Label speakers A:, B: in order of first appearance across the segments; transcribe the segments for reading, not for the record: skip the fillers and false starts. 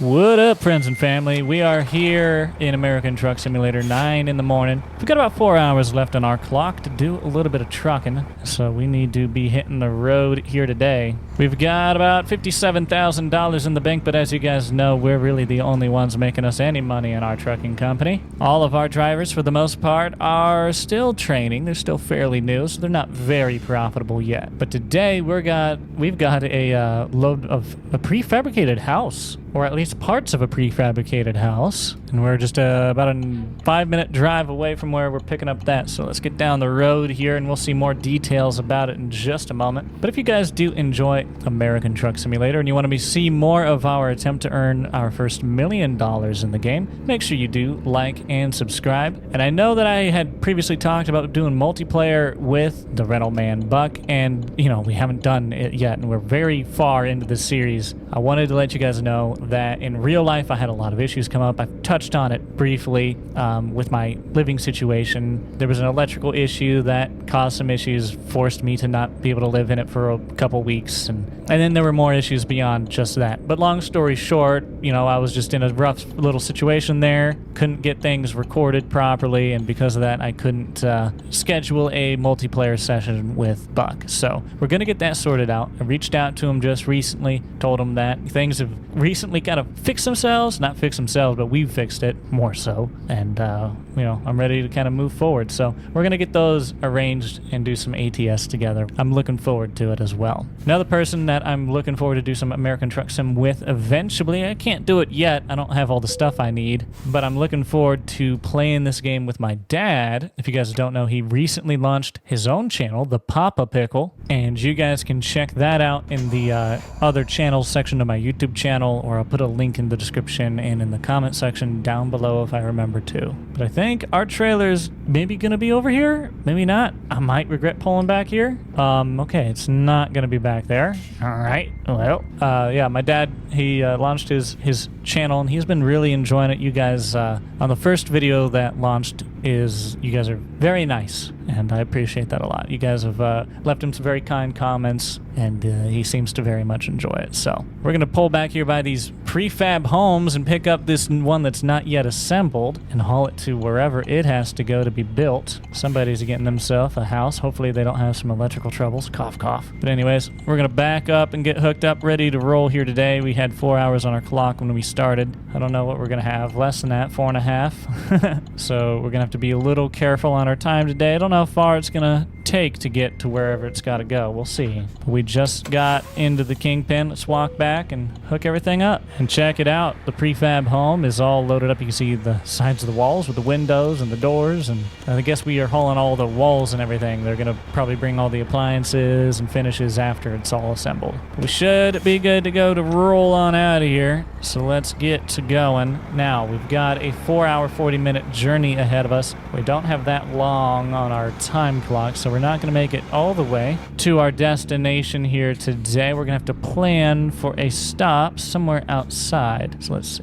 A: What up, friends and family? We are here in American Truck Simulator 9 in the morning. We've got about 4 hours left on our clock to do a little bit of trucking, so we need to be hitting the road here today. We've got about $57,000 in the bank, but as you guys know, we're really the only ones making us any money in our trucking company. All of our drivers, for the most part, are still training. They're still fairly new, so they're not very profitable yet. But today, we've got a load of a prefabricated house, or at least parts of a prefabricated house, and we're just about a 5-minute drive away from where we're picking up that. So let's get down the road here and we'll see more details about it in just a moment. But if you guys do enjoy American Truck Simulator and you want to see more of our attempt to earn our first $1 million in the game, make sure you do like and subscribe. And I know that I had previously talked about doing multiplayer with the rental man Buck, and you know, we haven't done it yet and we're very far into the series. I wanted to let you guys know that in real life I had a lot of issues come up. I've touched on it briefly with my living situation. There was an electrical issue that caused some issues, forced me to not be able to live in it for a couple weeks, and then there were more issues beyond just that. But long story short, you know, I was just in a rough little situation there, couldn't get things recorded properly, and because of that I couldn't schedule a multiplayer session with Buck. So we're gonna get that sorted out. I reached out to him just recently, told him that things have recently kind of fixed themselves, not fixed themselves, but we've fixed it more so, and you know, I'm ready to kind of move forward. So we're gonna get those arranged and do some ATS together. I'm looking forward to it as well. Another person that I'm looking forward to do some American Truck Sim with eventually, I can't do it yet, I don't have all the stuff I need, but I'm looking forward to playing this game with my dad. If you guys don't know, he recently launched his own channel, TheFormalPickle, and you guys can check that out in the other channels section of my YouTube channel, or I'll put a link in the description and in the comment section down below if I remember to. But I think our trailer's maybe gonna be over here, maybe not. I might regret pulling back here. Okay, it's not gonna be back there. All right, well, yeah, my dad, he launched his channel and he's been really enjoying it. You guys, on the first video that launched, you guys are very nice, and I appreciate that a lot. You guys have left him some very kind comments, and he seems to very much enjoy it. So we're gonna pull back here by these prefab homes and pick up this one that's not yet assembled and haul it to wherever it has to go to be built. Somebody's getting themselves a house. Hopefully they don't have some electrical troubles. Cough, cough. But anyways, we're gonna back up and get hooked up, ready to roll here today. We had 4 hours on our clock when we started. I don't know what we're gonna have. Less than that, 4.5. So we're gonna have to be a little careful on our time today. I don't know how far it's gonna take to get to wherever it's got to go. We'll see. We just got into the Kingpin. Let's walk back and hook everything up and check it out. The prefab home is all loaded up. You can see the sides of the walls with the windows and the doors, and I guess we are hauling all the walls and everything. They're gonna probably bring all the appliances and finishes after it's all assembled. We should be good to go to roll on out of here, so let's get to going. Now we've got a 4-hour 40-minute journey ahead of us. We don't have that long on our time clock, so we're not going to make it all the way to our destination here today. We're going to have to plan for a stop somewhere outside. So let's,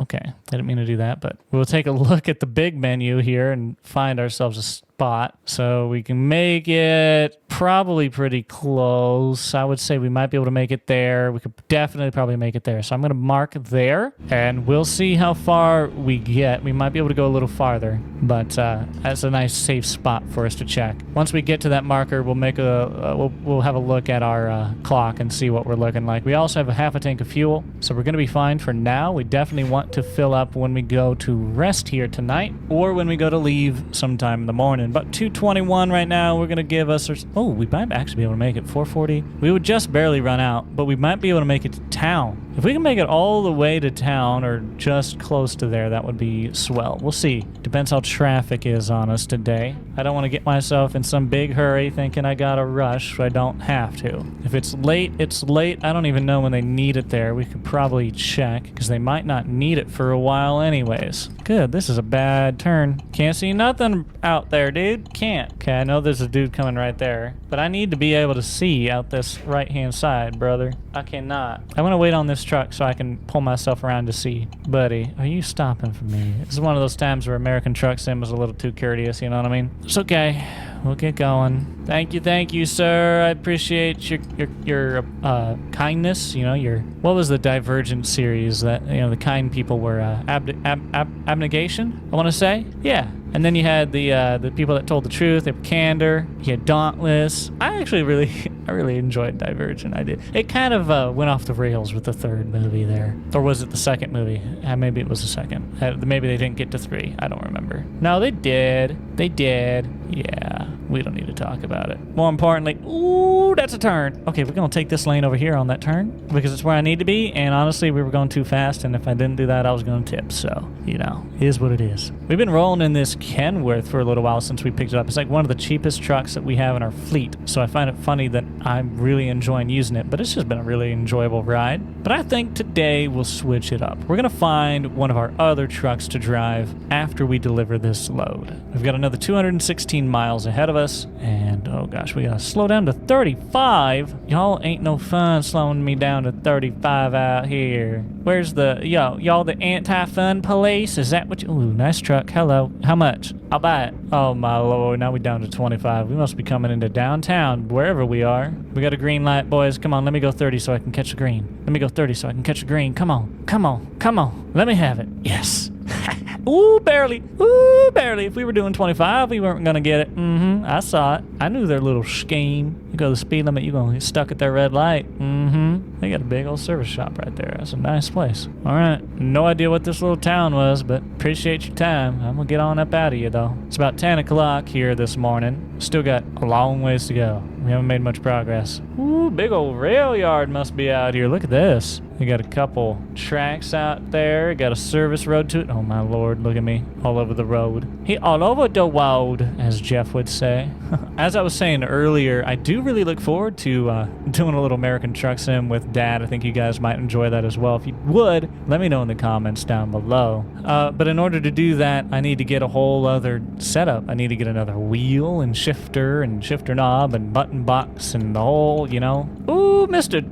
A: okay. I didn't mean to do that, but we'll take a look at the big menu here and find ourselves a spot. So we can make it probably pretty close. I would say we might be able to make it there. We could definitely probably make it there. So I'm going to mark there and we'll see how far we get. We might be able to go a little farther, but that's a nice safe spot for us to check. Once we get to that marker, we'll make we'll have a look at our clock and see what we're looking like. We also have a half a tank of fuel, so we're going to be fine for now. We definitely want to fill up when we go to rest here tonight, or when we go to leave sometime in the morning. But 2:21 right now. We're gonna give us we might actually be able to make it 4:40. We would just barely run out, but we might be able to make it to town. If we can make it all the way to town or just close to there, that would be swell. We'll see. Depends how traffic is on us today. I don't want to get myself in some big hurry thinking I gotta rush. I don't have to. If it's late, it's late. I don't even know when they need it there. We could probably check, because they might not need it for a while anyways. Good, this is a bad turn. Can't see nothing out there, dude. Can't. Okay, I know there's a dude coming right there, but I need to be able to see out this right-hand side, brother. I cannot. I'm gonna wait on this truck so I can pull myself around to see. Buddy, are you stopping for me? This is one of those times where American Truck Sim was a little too courteous, you know what I mean? It's okay. We'll get going. Thank you, sir. I appreciate your kindness. You know, what was the Divergent series that, you know, the kind people were abnegation, I want to say? Yeah. And then you had the people that told the truth. They were candor. You had dauntless. I actually really enjoyed Divergent. I did. It kind of went off the rails with the third movie there. Or was it the second movie? Maybe it was the second. Maybe they didn't get to 3. I don't remember. No, they did. They did. Yeah. We don't need to talk about it. More importantly, ooh, that's a turn. Okay, we're going to take this lane over here on that turn because it's where I need to be. And honestly, we were going too fast. And if I didn't do that, I was going to tip. So, you know, it is what it is. We've been rolling in this Kenworth for a little while since we picked it up. It's like one of the cheapest trucks that we have in our fleet. So I find it funny that I'm really enjoying using it. But it's just been a really enjoyable ride. But I think today we'll switch it up. We're going to find one of our other trucks to drive after we deliver this load. We've got another 216 miles ahead of us. And, oh gosh, we gotta slow down to 35. Y'all ain't no fun slowing me down to 35 out here. Where's the, y'all the anti-fun police? Is that what you, ooh, nice truck. Hello. How much? I'll buy it. Oh my lord, now we're down to 25. We must be coming into downtown, wherever we are. We got a green light, boys. Come on, let me go 30 so I can catch the green. Let me go 30 so I can catch the green. Come on, come on, come on. Let me have it. Yes. Ooh, barely. Ooh, barely. If we were doing 25, we weren't going to get it. I saw it. I knew their little scheme. You go the speed limit, you're going to get stuck at that red light. They got a big old service shop right there. That's a nice place. All right. No idea what this little town was, but appreciate your time. I'm going to get on up out of you, though. It's about 10 o'clock here this morning. Still got a long ways to go. We haven't made much progress. Ooh, big old rail yard must be out here. Look at this. We got a couple tracks out there. Got a service road to it. Oh, my lord. Look at me. All over the road. He all over the road, as Jeff would say. As I was saying earlier, I do really look forward to doing a little American Truck Sim with Dad. I think you guys might enjoy that as well. If you would, let me know in the comments down below. But in order to do that, I need to get a whole other setup. I need to get another wheel and shifter knob and button box and the whole, you know. Ooh, missed it.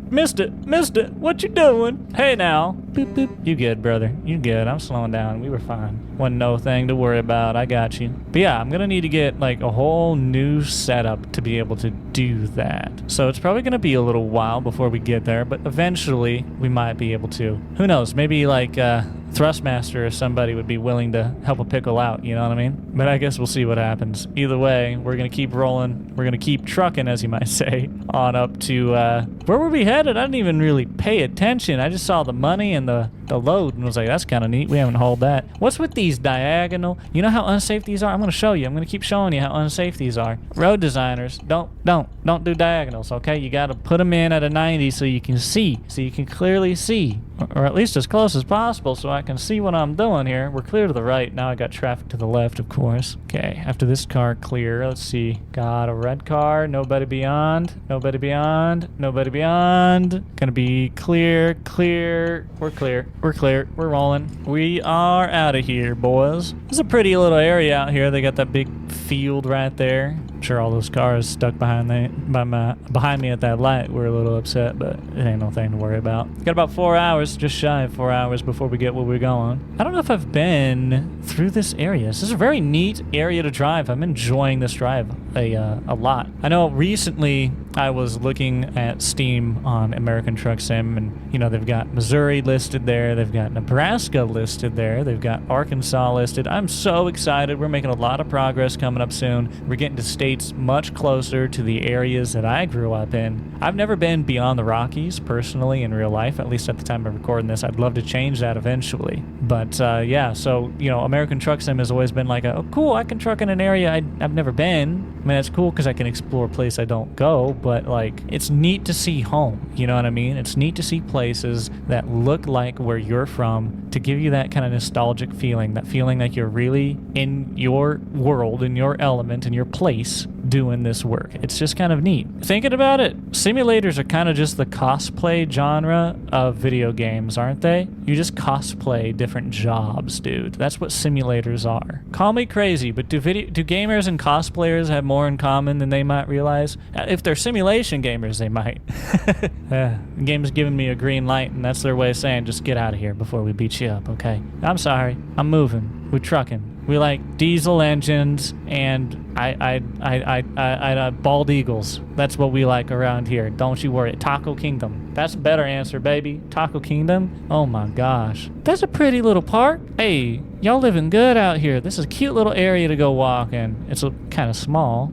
A: What you doing? Hey now. Boop, boop. You good, brother. You good. I'm slowing down. We were fine. Wasn't no thing to worry about. I got you. But yeah, I'm going to need to get like a whole new setup to be able to do that. So it's probably going to be a little while before we get there, but eventually we might be able to. Who knows? Maybe like Thrustmaster or somebody would be willing to help a pickle out, you know what I mean? But I guess we'll see what happens. Either way, we're going to keep rolling. We're going to keep trucking, as you might say, on up to, where were we headed? I didn't even really pay attention. I just saw the money and the load and was like, that's kind of neat. We haven't hauled that. What's with these diagonal? You know how unsafe these are? I'm going to show you. I'm going to keep showing you how unsafe these are. Road designers, don't do diagonals, okay? You got to put them in at a 90 so you can see, so you can clearly see. Or at least as close as possible so I can see what I'm doing here. We're clear to the right. Now I got traffic to the left, of course. Okay, after this car clear, let's see. Got a red car. Nobody beyond. Nobody beyond. Nobody beyond. Gonna be clear. We're clear. We're rolling. We are out of here, boys. It's a pretty little area out here. They got that big field right there. I'm sure all those cars stuck behind me at that light were a little upset, but it ain't no thing to worry about. Got about 4 hours, just shy of 4 hours before we get where we're going. I don't know if I've been through this area. This is a very neat area to drive. I'm enjoying this drive a lot. I know recently I was looking at Steam on American Truck Sim, and you know, they've got Missouri listed there, they've got Nebraska listed there, they've got Arkansas listed. I'm so excited. We're making a lot of progress coming up soon. We're getting to states much closer to the areas that I grew up in. I've never been beyond the Rockies personally in real life, at least at the time of recording this. I'd love to change that eventually. But yeah, so you know, American Truck Sim has always been like, oh cool, I can truck in an area I've never been. I mean, that's cool because I can explore a place I don't go, but like, it's neat to see home, you know what I mean? It's neat to see places that look like where you're from, to give you that kind of nostalgic feeling, that feeling like you're really in your world, in your element, in your place, doing this work. It's just kind of neat. Thinking about it, simulators are kind of just the cosplay genre of video games, aren't they? You just cosplay different jobs, dude. That's what simulators are. Call me crazy, but do gamers and cosplayers have more in common than they might realize? If they're simulation gamers, they might. The game's giving me a green light, and that's their way of saying, just get out of here before we beat you up, okay? I'm sorry. I'm moving. We're trucking. We like diesel engines and bald eagles. That's what we like around here. Don't you worry. Taco Kingdom. That's a better answer, baby. Taco Kingdom. Oh my gosh. That's a pretty little park. Hey, y'all living good out here. This is a cute little area to go walk in. It's kind of small.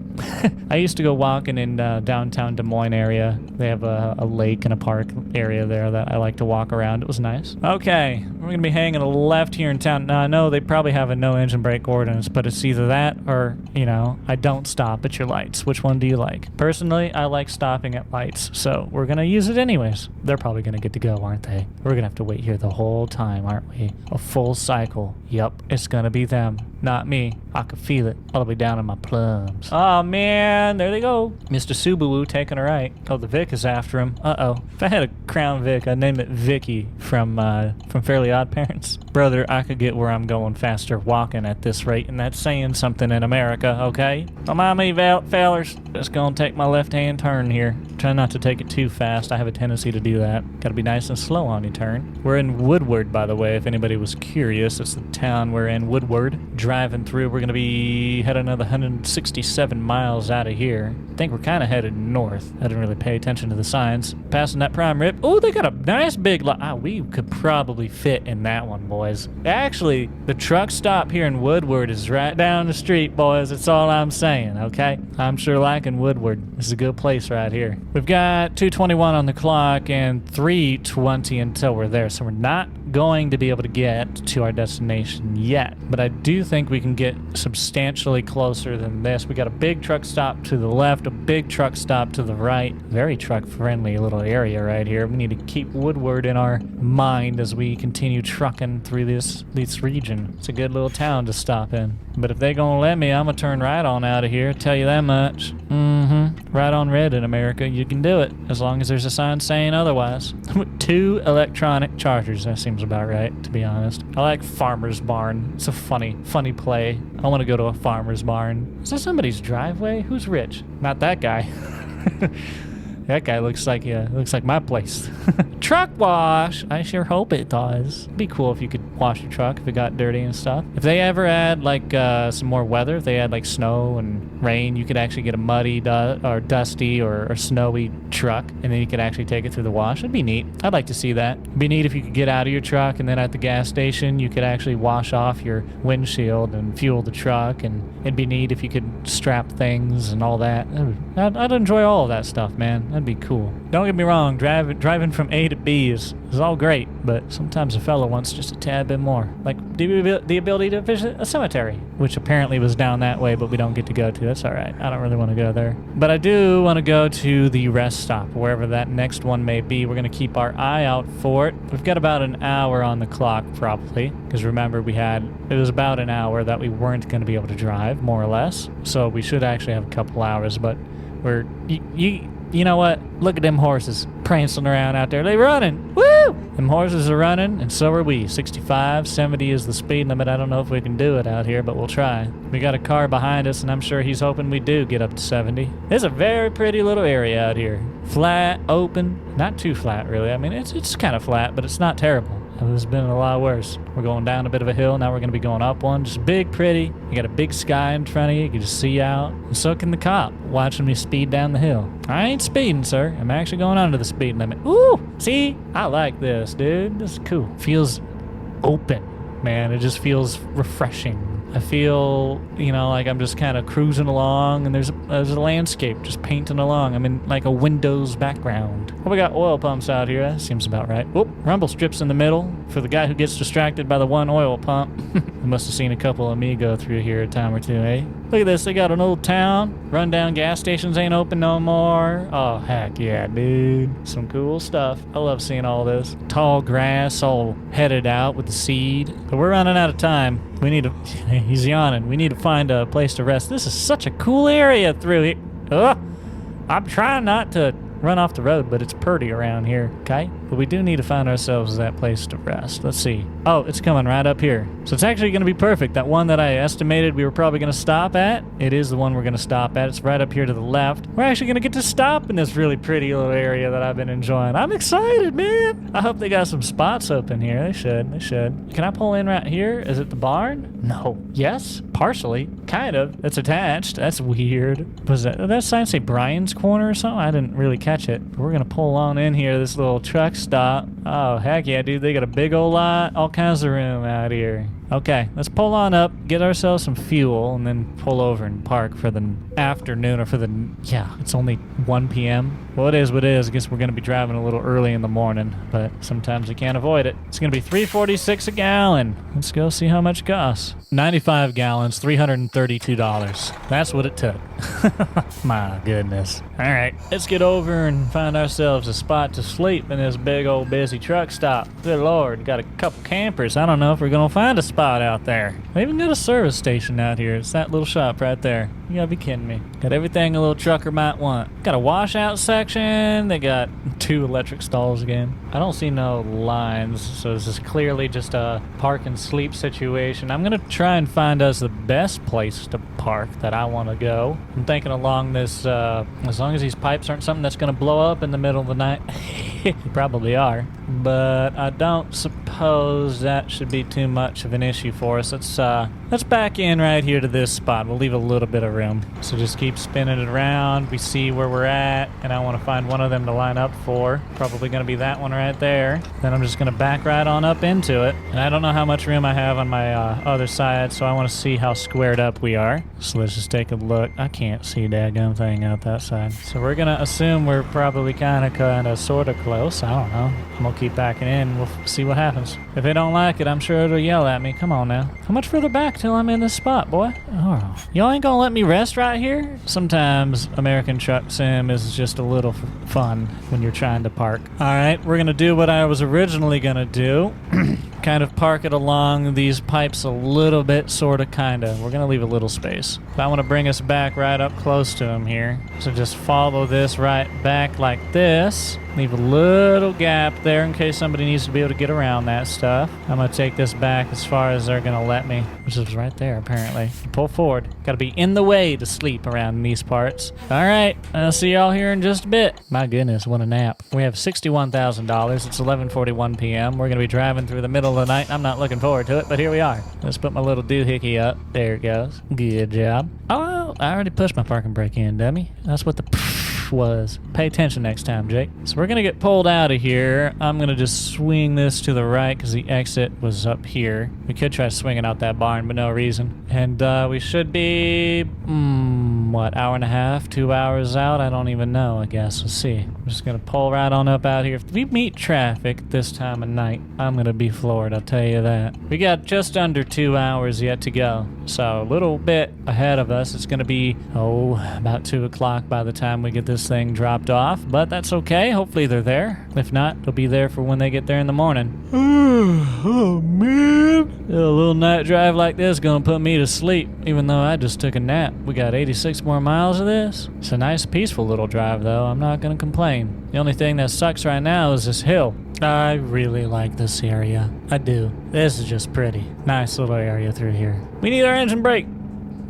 A: I used to go walking in downtown Des Moines area. They have a lake and a park area there that I like to walk around. It was nice. Okay, we're going to be hanging a left here in town. Now, I know they probably have a no engine brake ordinance, but it's either that or, you know, I don't stop at your lights. Which one do you like? Personally, I like stopping at lights, so we're going to use it anyways. They're probably going to get to go, aren't they? We're going to have to wait here the whole time, aren't we? A full cycle. Yep, it's going to be them, not me. I can feel it all the way down in my plums. Oh, man, there they go. Mr. Subaru taking a right. Oh, the Vic is after him. Uh-oh. If I had a Crown Vic, I'd name it Vicky from Fairly Odd Parents. Brother, I could get where I'm going faster walking at this rate, and that's saying something in America, okay? Don't mind me, fellers. Just gonna take my left-hand turn here. Try not to take it too fast. I have a tendency to do that. Gotta be nice and slow on your turn. We're in Woodward, by the way, if anybody was curious. It's the town we're in, Woodward. Driving through, we're gonna be heading another 167 miles out of here. I think we're kind of headed north. I didn't really pay attention to the signs. Passing that prime rip. Oh, they got a nice big lot. We could probably fit in that one, boys. Actually, the truck stop here in Woodward is right down the street, boys. That's all I'm saying, okay? I'm sure liking Woodward. This is a good place right here. We've got 2:21 on the clock and 3:20 until we're there, so we're not going to be able to get to our destination yet, but I do think we can get substantially closer than this. We got a big truck stop to the left, a big truck stop to the right. Very truck friendly little area right here. We need to keep Woodward in our mind as we continue trucking through this region. It's a good little town to stop in, but if they gonna let me, I'm gonna turn right on out of here, tell you that much. Right on red in America. You can do it as long as there's a sign saying otherwise. 2 electronic chargers, that seems about right, to be honest. I like Farmer's Barn. It's a funny play. I want to go to a farmer's barn. Is that somebody's driveway? Who's rich? Not that guy. That guy looks like my place. Truck wash. I sure hope it does. It'd be cool if you could wash your truck if it got dirty and stuff. If they ever add like some more weather, if they had like snow and rain, you could actually get a muddy or dusty or snowy truck, and then you could actually take it through the wash. It'd be neat. I'd like to see that. It'd be neat if you could get out of your truck and then at the gas station you could actually wash off your windshield and fuel the truck, and it'd be neat if you could strap things and all that. I'd enjoy all of that stuff, man. That'd be cool. Don't get me wrong, driving from A to B is all great, but sometimes a fella wants just a tad bit more. Like the ability to visit a cemetery, which apparently was down that way, but we don't get to go to. That's all right. I don't really want to go there. But I do want to go to the rest stop, wherever that next one may be. We're going to keep our eye out for it. We've got about an hour on the clock, probably, because remember, it was about an hour that we weren't going to be able to drive, more or less. So we should actually have a couple hours, but you know what? Look at them horses prancing around out there. They running. Woo! Them horses are running, and so are we. 65, 70 is the speed limit. I don't know if we can do it out here, but we'll try. We got a car behind us, and I'm sure he's hoping we do get up to 70. It's a very pretty little area out here. Flat, open. Not too flat, really. I mean, it's kind of flat, but it's not terrible. It's been a lot worse. We're going down a bit of a hill. Now we're going to be going up one. Just big, pretty. You got a big sky in front of you. You can just see out. And so can the cop watching me speed down the hill. I ain't speeding, sir. I'm actually going under the speed limit. Ooh, see? I like this, dude. This is cool. Feels open, man. It just feels refreshing. I feel, like I'm just kind of cruising along, and there's a landscape just painting along. I'm in like a Windows background. Well, we got oil pumps out here. That seems about right. Whoop, rumble strips in the middle for the guy who gets distracted by the one oil pump. I must have seen a couple of me go through here a time or two, eh? Look at this. They got an old town. Rundown gas stations ain't open no more. Oh, heck yeah, dude. Some cool stuff. I love seeing all this. Tall grass all headed out with the seed. But we're running out of time. He's yawning. We need to find a place to rest. This is such a cool area through here. I'm trying not to run off the road, but it's pretty around here, okay? but we do need to find ourselves that place to rest. Let's see. Oh, it's coming right up here. So it's actually going to be perfect. That one that I estimated we were probably going to stop at, it is the one we're going to stop at. It's right up here to the left. We're actually going to get to stop in this really pretty little area that I've been enjoying. I'm excited, man. I hope they got some spots open here. They should. They should. Can I pull in right here? Is it the barn? No. Yes? Partially. Kind of. It's attached. That's weird. Was that, did that sign say Brian's Corner or something? I didn't really catch it. But we're going to pull on in here, this little truck stop. Oh, heck yeah, dude. They got a big old lot. All kinds of room out here. Okay, let's pull on up, get ourselves some fuel, and then pull over and park for the afternoon or for the, yeah, it's only 1 p.m. Well, it is what it is. I guess we're going to be driving a little early in the morning, but sometimes you can't avoid it. It's going to be $3.46 a gallon. Let's go see how much it costs. 95 gallons, $332. That's what it took. My goodness. All right, let's get over and find ourselves a spot to sleep in this big old busy truck stop. Good Lord, got a couple campers. I don't know if we're going to find a spot out there. They even got a service station out here. It's that little shop right there. You gotta be kidding me. Got everything a little trucker might want. Got a washout section. They got 2 electric stalls again. I don't see no lines, so this is clearly just a park and sleep situation. I'm gonna try and find us the best place to park that I want to go. I'm thinking along this, as long as these pipes aren't something that's gonna blow up in the middle of the night. They probably are, but I don't suppose that should be too much of an issue for us. Let's back in right here to this spot. We'll leave a little bit of room. So just keep spinning it around. We see where we're at, and I want to find one of them to line up for. Probably going to be that one right there. Then I'm just going to back right on up into it. And I don't know how much room I have on my other side, so I want to see how squared up we are. So let's just take a look. I can't see that daggum thing out that side. So we're going to assume we're probably kind of, sort of close. I don't know. I'm going to keep backing in. We'll see what happens. If they don't like it, I'm sure it'll yell at me. Come on now. How much further back till I'm in this spot, boy? Oh, y'all ain't gonna let me rest right here? Sometimes American Truck Sim is just a little fun when you're trying to park. All right, we're gonna do what I was originally gonna do. Kind of park it along these pipes a little bit, sort of, kind of. We're going to leave a little space. But I want to bring us back right up close to them here. So just follow this right back like this. Leave a little gap there in case somebody needs to be able to get around that stuff. I'm going to take this back as far as they're going to let me, which is right there, apparently. Pull forward. Got to be in the way to sleep around these parts. All right, I'll see y'all here in just a bit. My goodness, what a nap. We have $61,000. It's 11:41 p.m. We're going to be driving through the middle of the night. I'm not looking forward to it, but here we are. Let's put my little doohickey up. There it goes. Good job. Oh, I already pushed my parking brake in, dummy. That's what the was. Pay attention next time, Jake. So we're gonna get pulled out of here. I'm gonna just swing this to the right because the exit was up here. We could try swinging out that barn, but no reason. And we should be, what, hour and a half, 2 hours out? I don't even know, I guess. We'll see. I'm just gonna pull right on up out here. If we meet traffic this time of night, I'm gonna be floored, I'll tell you that. We got just under 2 hours yet to go. So a little bit ahead of us. It's gonna be, about 2 o'clock by the time we get this thing dropped off, but that's okay. Hopefully they're there. If not, they'll be there for when they get there in the morning. Oh man, a little night drive like this gonna put me to sleep, even though I just took a nap. We got 86 more miles of this. It's a nice peaceful little drive though. I'm not gonna complain. The only thing that sucks right now is this hill. I really like this area. I do. This is just pretty. Nice little area through here. We need our engine brake.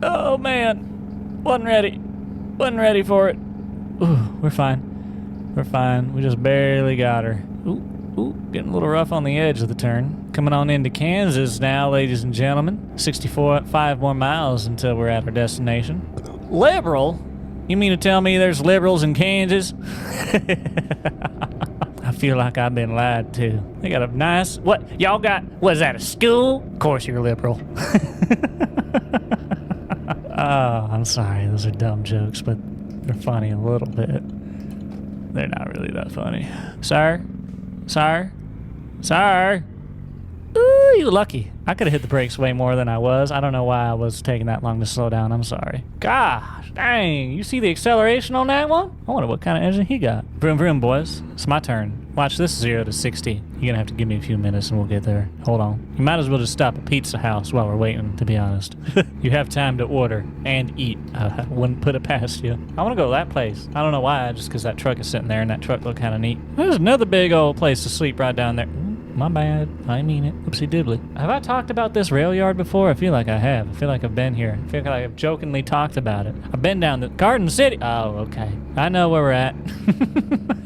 A: Oh man, wasn't ready for it. Ooh, we're fine. We're fine. We just barely got her. Ooh, getting a little rough on the edge of the turn. Coming on into Kansas now, ladies and gentlemen. 5 more miles until we're at our destination. Liberal? You mean to tell me there's liberals in Kansas? I feel like I've been lied to. They got a nice... What? Y'all got... Was that a school? Of course you're liberal. Oh, I'm sorry. Those are dumb jokes, but they're funny a little bit. They're not really that funny. Sir? Sir? Sir? Ooh, you lucky. I could have hit the brakes way more than I was. I don't know why I was taking that long to slow down. I'm sorry. Gosh, dang. You see the acceleration on that one? I wonder what kind of engine he got. Vroom, vroom, boys. It's my turn. Watch this 0 to 60. You're going to have to give me a few minutes and we'll get there. Hold on. You might as well just stop at Pizza House while we're waiting, to be honest. You have time to order and eat. I wouldn't put it past you. I want to go to that place. I don't know why, just because that truck is sitting there and that truck looked kind of neat. There's another big old place to sleep right down there. My bad. I mean it. Oopsie doodly. Have I talked about this rail yard before? I feel like I have. I feel like I've been here. I feel like I've jokingly talked about it. I've been down the Garden City. Oh, okay. I know where we're at.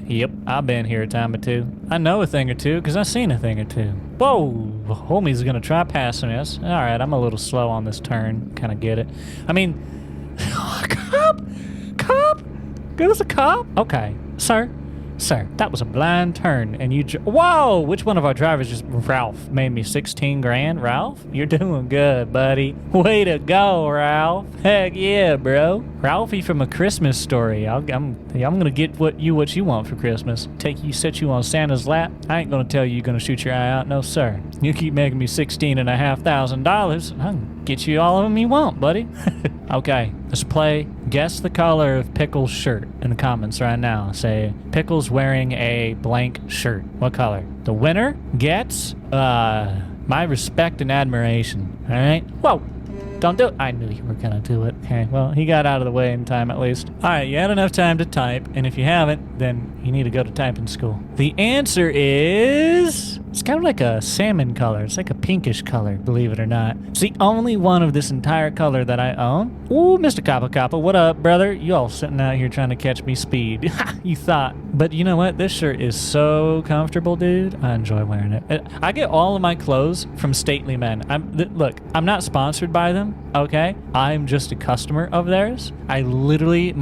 A: Yep, I've been here a time or two. I know a thing or two because I've seen a thing or two. Whoa, homie's gonna try passing us. All right, I'm a little slow on this turn. Kind of get it. I mean, cop? Good as a cop? Okay, sir, that was a blind turn, and you. Whoa! Which one of our drivers just? Ralph made me 16 grand. Ralph, you're doing good, buddy. Way to go, Ralph. Heck yeah, bro. Ralphie from A Christmas Story. I'm gonna get what you want for Christmas. Set you on Santa's lap. I ain't gonna tell you you're gonna shoot your eye out. No, sir. You keep making me $16,500. I can get you all of them you want, buddy. Okay, let's play Guess the Color of Pickle's Shirt in the comments right now. Say, Pickle's wearing a blank shirt. What color? The winner gets, my respect and admiration. All right? Whoa! Don't do it. I knew you were gonna do it. Okay, well, he got out of the way in time at least. All right, you had enough time to type, and if you haven't, then you need to go to typing school. The answer is... It's kind of like a salmon color. It's like a pinkish color, believe it or not. It's the only one of this entire color that I own. Ooh, Mr. Kappa, what up, brother? You all sitting out here trying to catch me speed. You thought. But you know what? This shirt is so comfortable, dude. I enjoy wearing it. I get all of my clothes from Stately Men. Look, I'm not sponsored by them, okay? I'm just a customer of theirs. My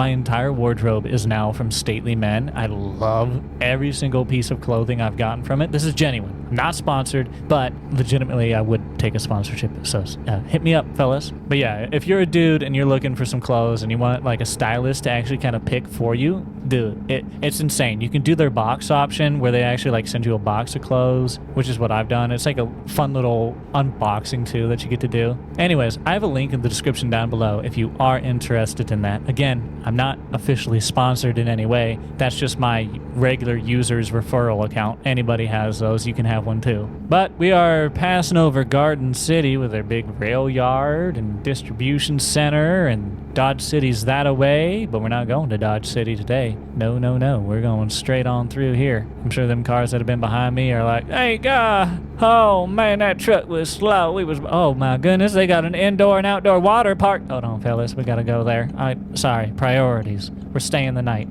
A: entire wardrobe is now from Stately Men. I love every single piece of clothing I've gotten from it. This is genuine. I'm not sponsored, but legitimately I would take a sponsorship. So hit me up, fellas. But yeah, if you're a dude and you're looking for some clothes and you want like a stylist to actually kind of pick for you, dude, it's insane. You can do their box option where they actually like send you a box of clothes, which is what I've done. It's like a fun little unboxing too that you get to do. Anyways, I have a link in the description down below if you are interested in that. Again, I'm not officially sponsored in any way. That's just my regular user's referral account. Anybody has those, you can have one too. But we are passing over Garden City with their big rail yard and distribution center, and Dodge City's that away, but we're not going to Dodge City today. No. We're going straight on through here. I'm sure them cars that have been behind me are like, hey, God, oh man, that truck was slow. Oh my goodness, they got an indoor and outdoor water park. Hold on, fellas, we gotta go there. Sorry, priorities. We're staying the night.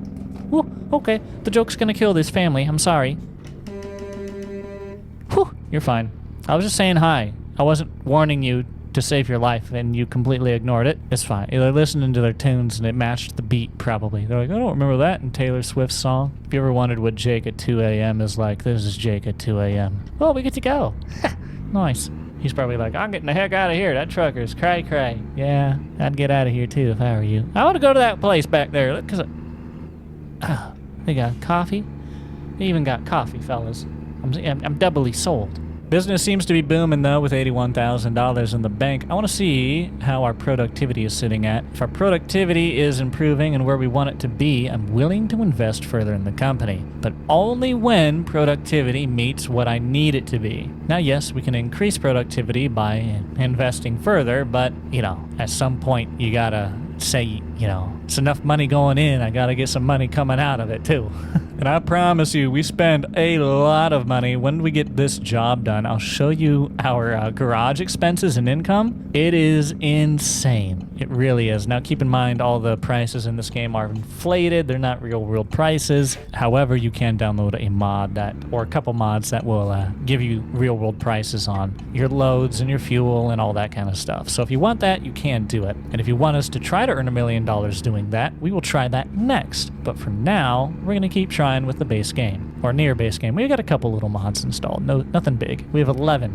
A: Whew, okay, the joke's gonna kill this family. I'm sorry. Whew, you're fine. I was just saying hi. I wasn't warning you to save your life, and you completely ignored it. It's fine. They're listening to their tunes, and it matched the beat, probably. They're like, I don't remember that in Taylor Swift's song. If you ever wondered what Jake at 2 a.m. is like, this is Jake at 2 a.m. Well, we get to go. Nice. He's probably like, I'm getting the heck out of here. That trucker's cray-cray. Yeah, I'd get out of here, too, if I were you. I want to go to that place back there. Look, because they got coffee. They even got coffee, fellas. I'm doubly sold. Business seems to be booming, though, with $81,000 in the bank. I want to see how our productivity is sitting at. If our productivity is improving and where we want it to be, I'm willing to invest further in the company, but only when productivity meets what I need it to be. Now, yes, we can increase productivity by investing further, but, at some point, you gotta say, it's enough money going in, I gotta get some money coming out of it, too. And I promise you, we spend a lot of money. When we get this job done, I'll show you our garage expenses and income. It is insane. It really is. Now, keep in mind, all the prices in this game are inflated. They're not real world prices. However, you can download a mod or a couple mods that will give you real world prices on your loads and your fuel and all that kind of stuff. So if you want that, you can do it. And if you want us to try to earn $1 million doing that, we will try that next. But for now, we're going to keep trying with the base game, or near base game. We've got a couple little mods installed. Nothing big. We have 11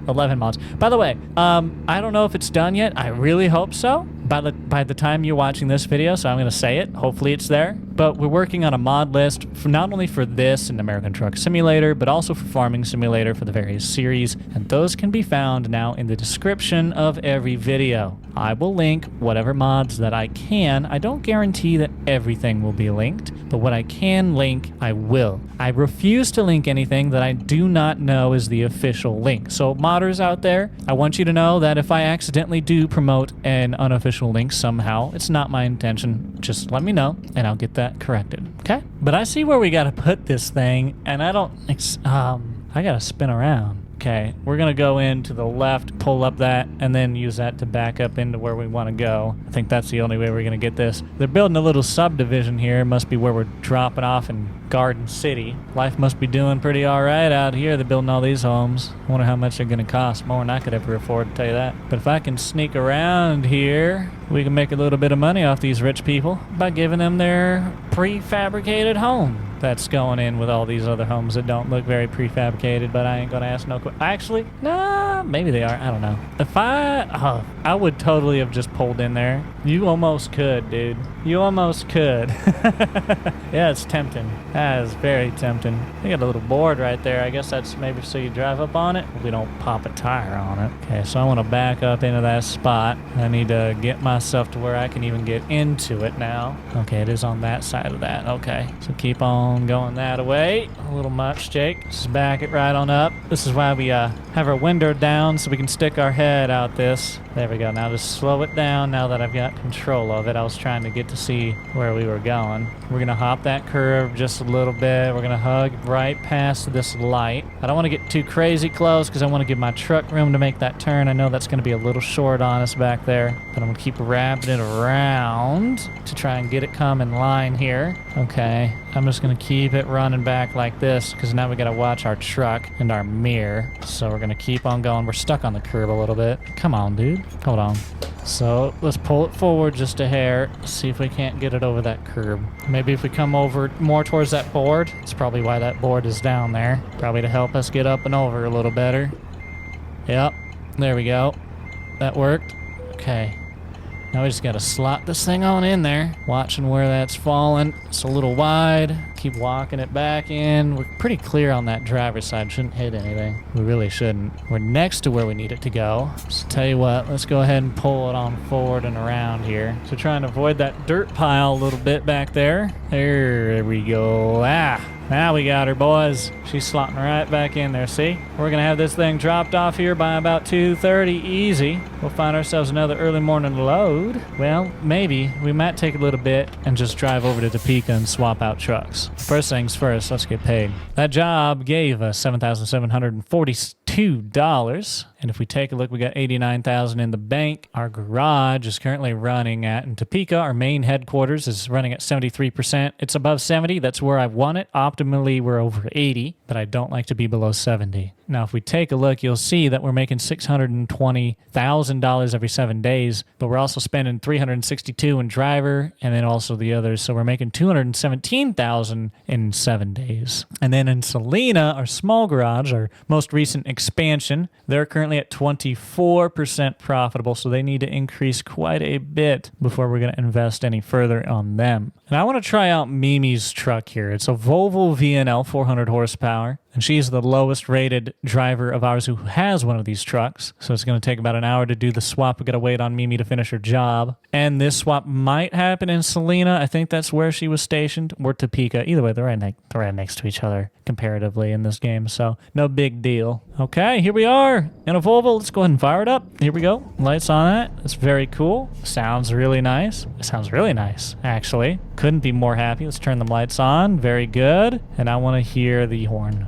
A: mods. By the way, I don't know if it's done yet. I really hope so. By the time you're watching this video, so I'm going to say it. Hopefully it's there. but we're working on a mod list for not only for this and American Truck Simulator, but also for Farming Simulator for the various series, and those can be found now in the description of every video. I will link whatever mods that I can. I don't guarantee that everything will be linked, but what I can link, I will. I refuse to link anything that I do not know is the official link. So modders out there, I want you to know that if I accidentally do promote an unofficial link somehow, it's not my intention. Just let me know and I'll get that corrected, okay? But I see where we gotta put this thing, and I gotta spin around. Okay, we're gonna go in to the left, pull up that, and then use that to back up into where we want to go. I think that's the only way we're gonna get this. They're building a little subdivision here. Must be where we're dropping off in Garden City. Life must be doing pretty all right out here. They're building all these homes. I wonder how much they're gonna cost. More than I could ever afford, to tell you that. But if I can sneak around here, we can make a little bit of money off these rich people by giving them their prefabricated home that's going in with all these other homes that don't look very prefabricated, but I ain't gonna ask no questions. Actually, nah, maybe they are. I don't know. If I would totally have just pulled in there. You almost could, dude. You almost could. Yeah, it's tempting. That is very tempting. They got a little board right there. I guess that's maybe so you drive up on it. We don't pop a tire on it. Okay, so I want to back up into that spot. I need to get myself to where I can even get into it now. Okay, it is on that side of that. Okay, so keep on going that way. A little much, Jake. Just back it right on up. This is why we have our window down so we can stick our head out this. There we go. Now just slow it down now that I've got control of it. I was trying to get to see where we were going. We're going to hop that curve just a little bit. We're going to hug right past this light. I don't want to get too crazy close because I want to give my truck room to make that turn. I know that's going to be a little short on us back there, but I'm going to keep wrapping it around to try and get it come in line here. Okay. I'm just going to keep it running back like this because now we got to watch our truck and our mirror. So we're going to keep on going. We're stuck on the curb a little bit. Come on, dude. Hold on. So let's pull it forward just a hair. See if we can't get it over that curb. Maybe if we come over more towards that board. That's probably why that board is down there. Probably to help us get up and over a little better. Yep. There we go. That worked. Okay. Now we just got to slot this thing on in there. Watching where that's falling. It's a little wide. Keep walking it back in. We're pretty clear on that driver's side. Shouldn't hit anything. We really shouldn't. We're next to where we need it to go. So tell you what, let's go ahead and pull it on forward and around here. So trying to avoid that dirt pile a little bit back there. There we go. Now we got her, boys. She's slotting right back in there, see? We're going to have this thing dropped off here by about 2:30 easy. We'll find ourselves another early morning load. Well, maybe. We might take a little bit and just drive over to Topeka and swap out trucks. First things first, let's get paid. That job gave us $7,742. And if we take a look, we got $89,000 in the bank. Our garage is currently running at, in Topeka, our main headquarters is running at 73%. It's above 70. That's where I want it. Optimally, we're over 80, but I don't like to be below 70. Now, if we take a look, you'll see that we're making $620,000 every 7 days, but we're also spending $362 in driver and then also the others. So we're making $217,000 in 7 days. And then in Salina, our small garage, our most recent expansion, they're currently at 24% profitable, so they need to increase quite a bit before we're going to invest any further on them. And I want to try out Mimi's truck here. It's a Volvo VNL 400 horsepower. And she's the lowest rated driver of ours who has one of these trucks. So it's going to take about an hour to do the swap. We got to wait on Mimi to finish her job. And this swap might happen in Salina. I think that's where she was stationed. Or Topeka. Either way, they're right next to each other comparatively in this game. So no big deal. Okay, here we are in a Volvo. Let's go ahead and fire it up. Here we go. Lights on that. That's very cool. Sounds really nice. It sounds really nice, actually. Couldn't be more happy. Let's turn the lights on. Very good. And I want to hear the horn.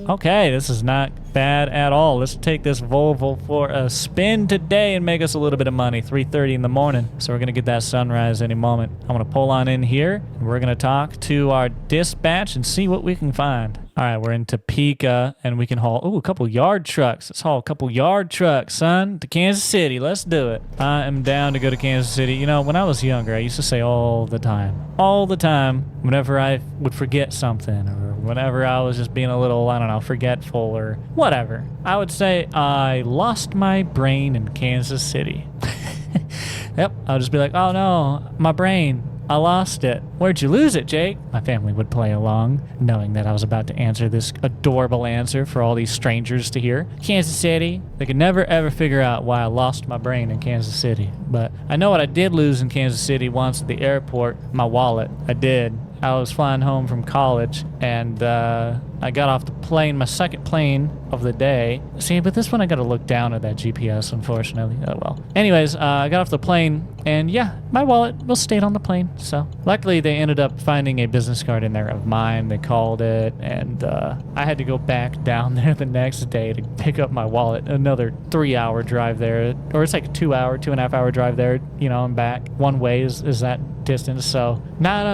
A: Okay, this is not bad at all. Let's take this Volvo for a spin today and make us a little bit of money. 3:30 in the morning. So we're going to get that sunrise any moment. I'm going to pull on in here and we're going to talk to our dispatch and see what we can find. All right, we're in Topeka, and we can haul, a couple yard trucks. Let's haul a couple yard trucks, son, to Kansas City. Let's do it. I am down to go to Kansas City. You know, when I was younger, I used to say all the time, whenever I would forget something, or whenever I was just being a little, forgetful or whatever, I would say, I lost my brain in Kansas City. Yep, I'll just be like, oh no, my brain. I lost it. Where'd you lose it, Jake? My family would play along, knowing that I was about to answer this adorable answer for all these strangers to hear. Kansas City. They could never ever figure out why I lost my brain in Kansas City. But I know what I did lose in Kansas City once at the airport. My wallet. I did. I was flying home from college, and I got off the plane, my second plane of the day. See, but this one I got to look down at that GPS, unfortunately. Oh, well. Anyways, I got off the plane, and yeah, my wallet was stayed on the plane. So luckily, they ended up finding a business card in there of mine. They called it, and I had to go back down there the next day to pick up my wallet. Another 3-hour drive there, or it's like a 2.5 hour drive there, you know, and back. One way is that distance, so not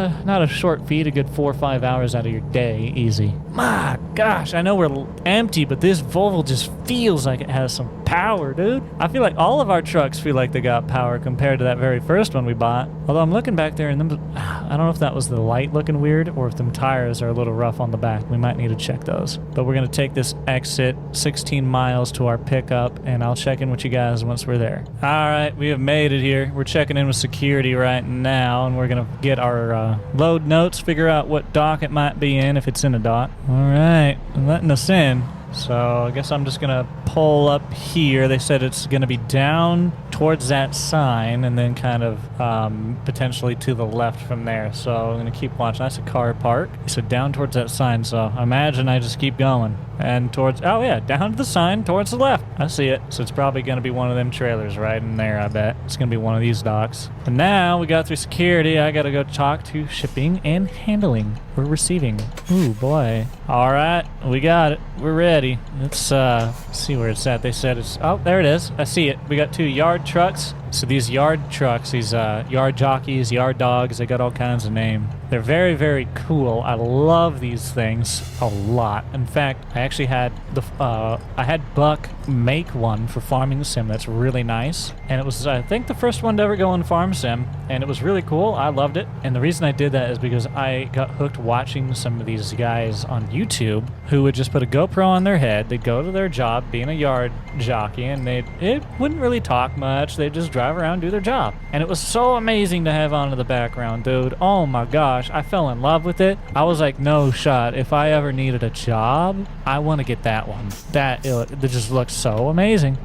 A: a short feat, a good 4 or 5 hours out of your day, easy. My gosh, I know we're empty, but this Volvo just feels like it has some power, dude. I feel like all of our trucks feel like they got power compared to that very first one we bought. Although I'm looking back there and I don't know if that was the light looking weird or if them tires are a little rough on the back. We might need to check those. But we're gonna take this exit 16 miles to our pickup, and I'll check in with you guys once we're there. All right, we have made it here. We're checking in with security right now, and we're gonna get our load notes, figure out what dock it might be in, if it's in a dock. All right, letting us in. So I guess I'm just gonna pull up here. They said it's gonna be down towards that sign and then kind of potentially to the left from there. So I'm gonna keep watching. That's a car park. So down towards that sign. So I imagine I just keep going and towards, oh yeah, down to the sign towards the left. I see it. So it's probably gonna be one of them trailers right in there, I bet. It's gonna be one of these docks. And now we got through security. I gotta go talk to shipping and handling. We're receiving. Ooh, boy. All right, we got it. We're ready. Let's see where it's at. They said it's, oh, there it is. I see it. We got 2 yard trucks. So these yard trucks, these yard jockeys, yard dogs, they got all kinds of names. They're very, very cool. I love these things a lot. In fact, I actually had I had Buck make one for Farming Sim that's really nice. And it was, I think, the first one to ever go on Farm Sim. And it was really cool. I loved it. And the reason I did that is because I got hooked watching some of these guys on YouTube who would just put a GoPro on their head. They'd go to their job being a yard jockey, and it wouldn't really talk much. They'd just drive around, do their job. And it was so amazing to have on in the background, dude. Oh my gosh, I fell in love with it. I was like, no shot. If I ever needed a job, I want to get that one. It just looks so amazing.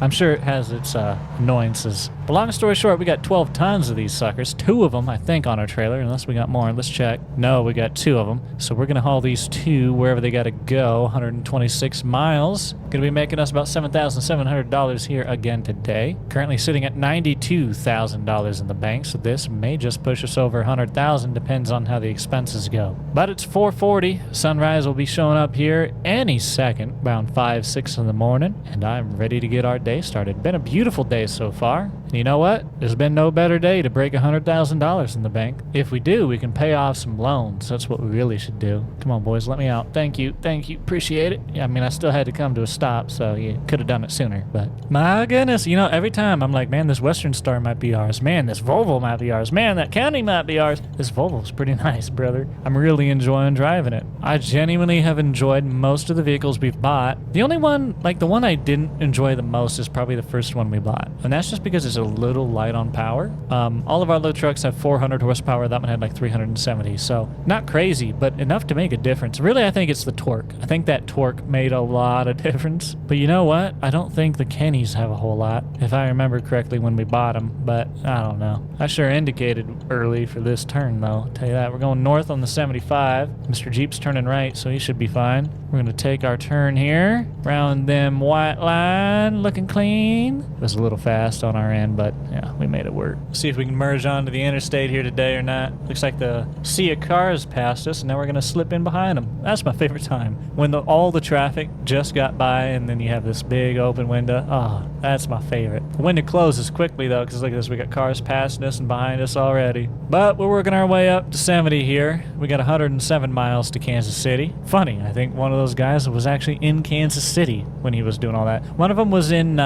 A: I'm sure it has its annoyances. But long story short, we got 12 tons of these suckers. 2 of them, I think, on our trailer, unless we got more. Let's check. No, we got 2 of them. So we're going to haul these 2 wherever they got to go. 126 miles. Going to be making us about $7,700 here again today. Currently sitting at $92,000 in the bank, so this may just push us over $100,000, depends on how the expenses go. But it's 4:40. Sunrise will be showing up here any second, around 5, 6 in the morning, and I'm ready to get our day started. Been a beautiful day so far. And you know what? There's been no better day to break $100,000 in the bank. If we do, we can pay off some loans. That's what we really should do. Come on, boys, let me out. Thank you. Thank you. Appreciate it. Yeah, I mean, I still had to come to a stop, so you could have done it sooner. But my goodness, you know, every time I'm like, man, this Western Star might be ours. Man, this Volvo might be ours. Man, that County might be ours. This Volvo's pretty nice, brother. I'm really enjoying driving it. I genuinely have enjoyed most of the vehicles we've bought. The only one, like the one I didn't enjoy the most is probably the first one we bought. And that's just because it's a little light on power. All of our load trucks have 400 horsepower. That one had like 370. So not crazy, but enough to make a difference. Really, I think it's the torque. I think that torque made a lot of difference. But you know what? I don't think the Kennys have a whole lot, if I remember correctly when we bought them. But I don't know. I sure indicated early for this turn, though. I'll tell you that. We're going north on the 75. Mr. Jeep's turning right, so he should be fine. We're going to take our turn here. Round them white line, looking clean. It was a little fast on our end, but yeah, we made it work. See if we can merge onto the interstate here today or not. Looks like the sea of cars passed us, and now we're going to slip in behind them. That's my favorite time. When all the traffic just got by, and then you have this big open window. Oh, that's my favorite. The window closes quickly, though, because look at this. We got cars passing us and behind us already. But we're working our way up to 70 here. We got 107 miles to Kansas City. Funny, I think one of those guys was actually in Kansas City when he was doing all that. One of them was in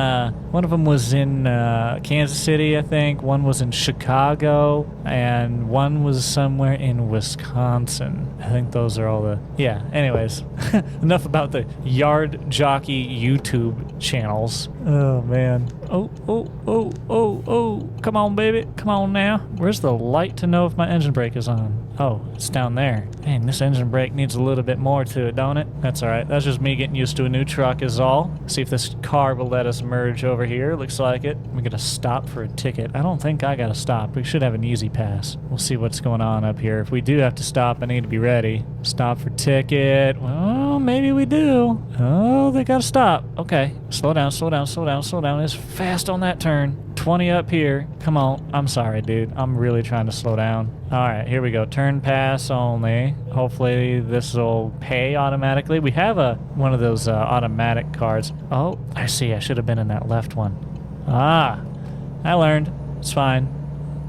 A: Kansas City, I think. One was in Chicago, and one was somewhere in Wisconsin. I think those are all the... Yeah, anyways. Enough about the yard jockey YouTube channels. Oh Oh, man. Oh. Come on, baby. Come on now. Where's the light to know if my engine brake is on? Oh, it's down there. Man, this engine brake needs a little bit more to it, don't it? That's all right. That's just me getting used to a new truck is all. See if this car will let us merge over here. Looks like it. We got to stop for a ticket. I don't think I got to stop. We should have an easy pass. We'll see what's going on up here. If we do have to stop, I need to be ready. Stop for ticket. Well, maybe we do. Oh, they got to stop. Okay. Slow down. It's fast on that turn. 20 up here. Come on. I'm sorry, dude. I'm really trying to slow down. All right, here we go. Turn pass only. Hopefully this will pay automatically. We have one of those automatic cards. Oh, I see. I should have been in that left one. Ah, I learned. It's fine.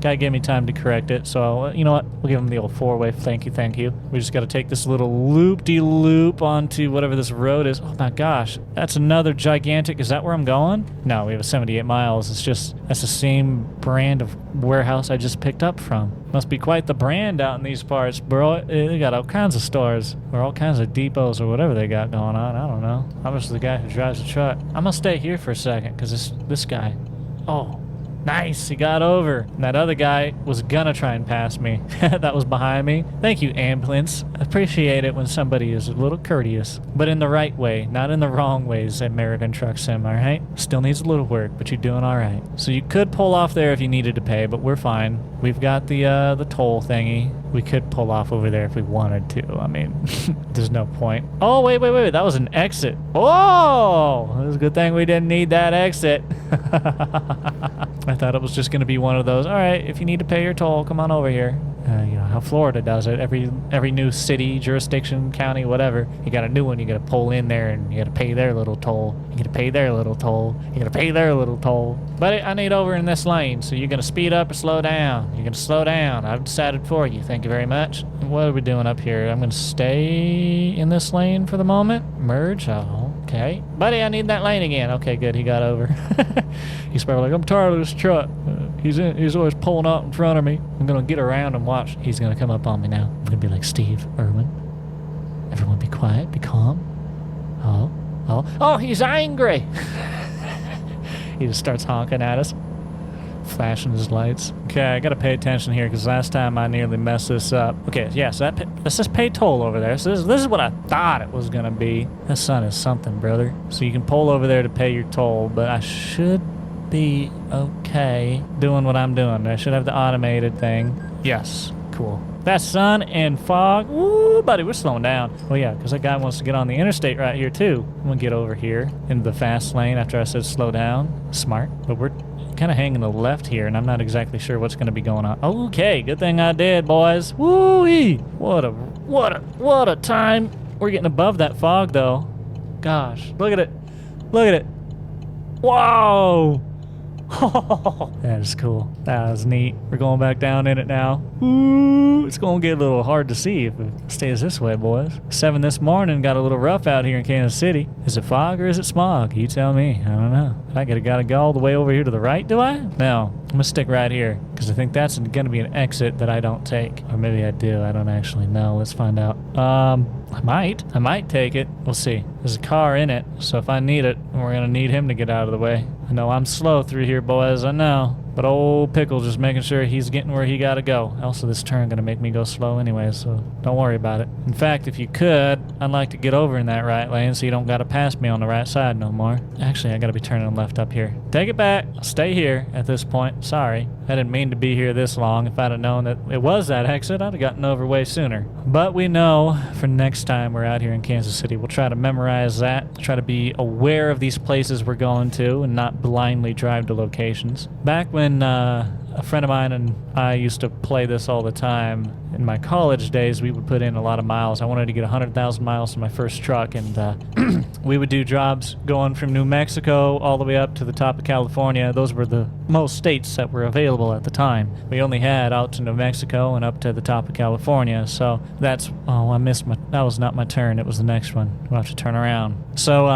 A: Gotta give me time to correct it. So, you know what? We'll give him the old four-way. Thank you. We just gotta take this little loop-de-loop onto whatever this road is. Oh my gosh. That's another gigantic... Is that where I'm going? No, we have a 78 miles. It's just... That's the same brand of warehouse I just picked up from. Must be quite the brand out in these parts, bro. They got all kinds of stores. Or all kinds of depots or whatever they got going on. I don't know. I'm just the guy who drives the truck. I'm gonna stay here for a second, because this guy... Oh... Nice, he got over. And that other guy was gonna try and pass me. That was behind me. Thank you, ambulance. I appreciate it when somebody is a little courteous. But in the right way, not in the wrong ways, American Truck Sim, alright? Still needs a little work, but you're doing alright. So you could pull off there if you needed to pay, but we're fine. We've got the toll thingy. We could pull off over there if we wanted to. I mean, there's no point. Oh, wait. That was an exit. Oh! It was a good thing we didn't need that exit. I thought it was just going to be one of those, all right, if you need to pay your toll, come on over here. You know how Florida does it. Every new city, jurisdiction, county, whatever, you got a new one. You got to pull in there and you got to pay their little toll. You got to pay their little toll. You got to pay their little toll. But I need over in this lane, so you're going to speed up or slow down. You're going to slow down. I've decided for you. Thank you very much. What are we doing up here? I'm going to stay in this lane for the moment. Merge. Oh, okay. Buddy, I need that lane again. Okay, good. He got over. He's probably like, I'm tired of this truck. He's always pulling out in front of me. I'm going to get around and watch. He's going to come up on me now. I'm going to be like, Steve Irwin. Everyone be quiet. Be calm. Oh, he's angry. He just starts honking at us. Flashing his lights. Okay, I gotta pay attention here because last time I nearly messed this up. Okay, yeah, so let's just pay toll over there. So this is what I thought it was gonna be. That sun is something, brother. So you can pull over there to pay your toll, but I should be okay doing what I'm doing. I should have the automated thing. Yes, cool. That's sun and fog. Woo, buddy, we're slowing down. Well, yeah, because that guy wants to get on the interstate right here, too. I'm going to get over here into the fast lane after I said slow down. Smart. But we're kind of hanging to the left here, and I'm not exactly sure what's going to be going on. Okay, good thing I did, boys. Woo-wee. What a time. We're getting above that fog, though. Gosh, look at it. Look at it. Whoa. That is cool. That was neat. We're going back down in it now. Ooh, it's going to get a little hard to see if it stays this way, boys. 7 this morning got a little rough out here in Kansas City. Is it fog or is it smog? You tell me. I don't know. I gotta go all the way over here to the right, do I? No. I'm gonna stick right here because I think that's gonna be an exit that I don't take. Or maybe I do. I don't actually know. Let's find out. I might take it. We'll see. There's a car in it, so if I need it, we're gonna need him to get out of the way. I know I'm slow through here, boys. I know. But old Pickle just making sure he's getting where he gotta go. Also, this turn gonna make me go slow anyway, so don't worry about it. In fact, if you could, I'd like to get over in that right lane so you don't gotta pass me on the right side no more. Actually, I gotta be turning left up here. Take it back. I'll stay here at this point. Sorry. I didn't mean to be here this long. If I'd have known that it was that exit, I'd have gotten over way sooner. But we know for next time we're out here in Kansas City, we'll try to memorize that, try to be aware of these places we're going to and not blindly drive to locations. Back when a friend of mine and I used to play this all the time. In my college days, we would put in a lot of miles. I wanted to get 100,000 miles to my first truck, and we would do jobs going from New Mexico all the way up to the top of California. Those were the most states that were available at the time. We only had out to New Mexico and up to the top of California, so that's... Oh, I missed my... That was not my turn. It was the next one. We'll have to turn around. So,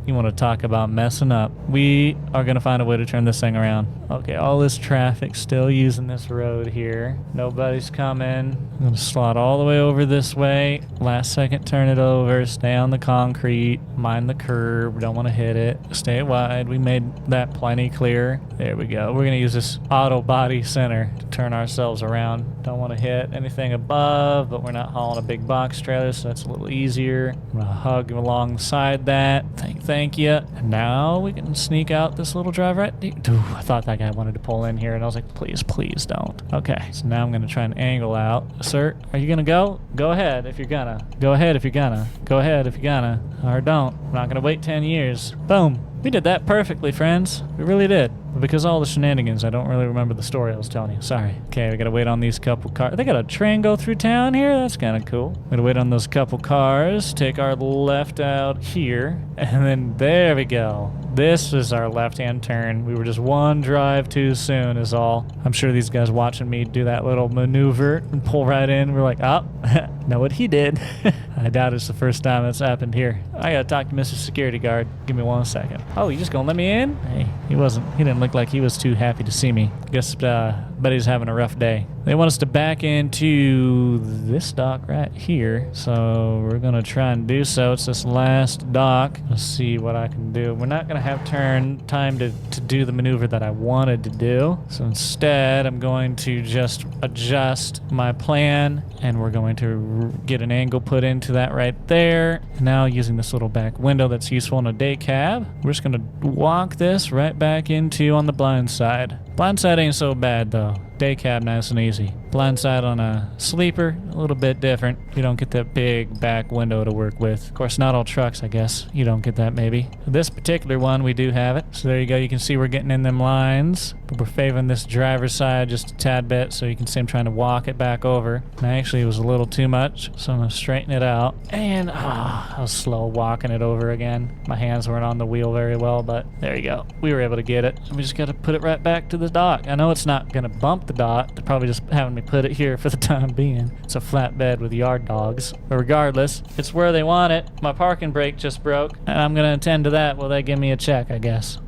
A: You want to talk about messing up. We are going to find a way to turn this thing around. Okay, all this traffic still using this road here. Nobody's coming. I'm going to slide all the way over this way. Last second, turn it over. Stay on the concrete. Mind the curb. Don't want to hit it. Stay wide. We made that plenty clear. There we go. We're going to use this auto body center to turn ourselves around. Don't want to hit anything above, but we're not hauling a big box trailer, so that's a little easier. I'm going to hug alongside that. Thank you. And now we can sneak out this little drive right. Ooh, I thought that guy wanted to pull in here, and I was like, please don't. Okay, so now I'm going to try and angle out. Sir, are you going to go? Go ahead if you're gonna. Go ahead if you're gonna. Go ahead if you're gonna. Or don't. I'm not going to wait 10 years. Boom. We did that perfectly, friends. We really did. But because of all the shenanigans, I don't really remember the story I was telling you. Sorry. Okay, we gotta wait on these couple cars. They got a train go through town here? That's kind of cool. We gotta wait on those couple cars, take our left out here, and then there we go. This is our left-hand turn. We were just one drive too soon is all. I'm sure these guys watching me do that little maneuver and pull right in. We're like, oh, know what he did. I doubt it's the first time that's happened here. I gotta talk to Mr. Security Guard. Give me 1 second. Oh, you just gonna let me in? Hey, he didn't look like he was too happy to see me. Guess, bet he's having a rough day. They want us to back into this dock right here, so we're gonna try and do so. It's this last dock. Let's see what I can do. We're not gonna have time to do the maneuver that I wanted to do, so instead I'm going to just adjust my plan, and we're going to get an angle put into that right there. Now using this little back window that's useful in a day cab, we're just gonna walk this right back into on the blind side. Blind side ain't so bad though. Day cab, nice and easy. Blind side on a sleeper, a little bit different. You don't get that big back window to work with. Of course, not all trucks, I guess. You don't get that maybe. This particular one, we do have it. So there you go. You can see we're getting in them lines. But we're favoring this driver's side just a tad bit, so you can see I'm trying to walk it back over. And actually, it was a little too much, so I'm going to straighten it out. And, I was slow walking it over again. My hands weren't on the wheel very well, but there you go. We were able to get it. We just got to put it right back to the dock. I know it's not going to bump the dock. They're probably just having me put it here for the time being. It's a flatbed with yard dogs. But regardless, it's where they want it. My parking brake just broke, and I'm going to attend to that while they give me a check, I guess.